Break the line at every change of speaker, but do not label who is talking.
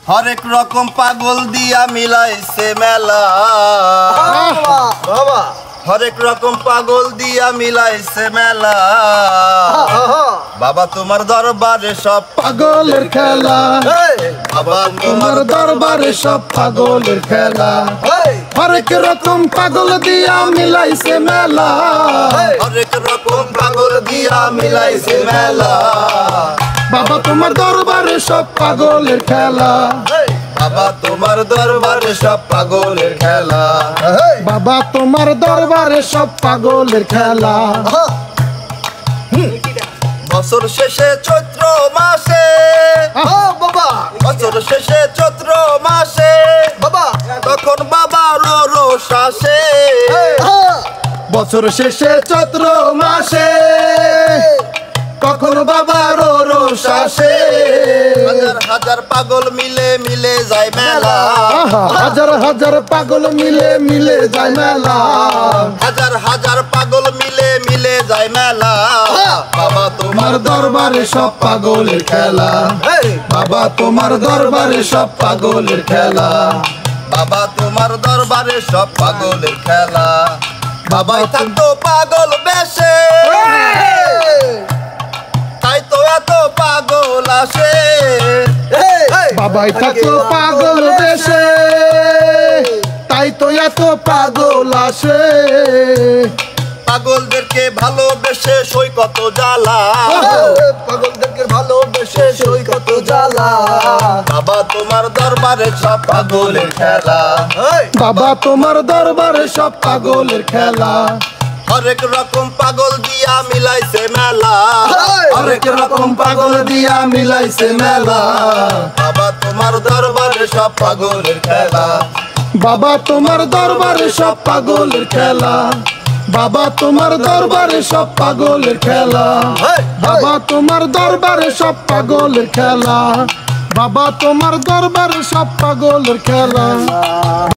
হরেক রকম পাগল দিয়া মিলাইছে মেলা
বাবা
হরেক রকম পাগল দিয়া মিলাইছে মেলা বাবা তোমার দরবারে সব
পাগলের খেলা
বাবা
তোমার দরবারে সব পাগলের খেলা হরেক রকম পাগল দিয়া মিলাইছে মেলা
হরেক রকম পাগল দিয়া মিলাইছে মেলা
বাবা তোমার দরবারে সব পাগলের খেলা
বাবা তোমার দরবারে সব পাগলের খেলা
বাবা তোমার দরবারে সব পাগলের খেলা
বছর শেষে চৈত্র মাসে
বাবা
বছর শেষে চৈত্র মাসে
বাবা
তখন বাবার রোষ আসে
বছর শেষে চৈত্র মাসে কখন বাবার রোষ আসে
হাজার হাজার পাগল মিলে মিলে যায় মেলা
হাজার হাজার পাগল মিলে মিলে যায় মেলা
হাজার হাজার পাগল মিলে মিলে যায় মেলা বাবা
তোমার দরবারে সব পাগলের খেলা বাবা তোমার দরবারে সব পাগলের খেলা
বাবা তোমার দরবারে সব পাগলের খেলা বাবাই থাকতো পাগল বেশে তাই তো এত পাগল আসে
বাবাই থাকতো পাগল দেশে তাই তো এত পাগল আসে
পাগলদেরকে ভালোবেসে সই কত জ্বালা
পাগলদেরকে ভালোবেসে সই কত জ্বালা
বাবা তোমার দরবারে সব পাগলের খেলা
বাবা তোমার দরবারে সব পাগলের খেলা
হরেক রকম পাগল দিয়া মিলাইছে মেলা
হরেক রকম পাগল দিয়া মিলাইছে মেলা
বাবা তোমার দরবারে সব পাগলের খেলা
বাবা তোমার দরবারে সব পাগলের খেলা বাবা তোমার দরবারে সব পাগলের খেলা বাবা তোমার দরবারে সব পাগলের খেলা বাবা তোমার দরবারে সব পাগলের খেলা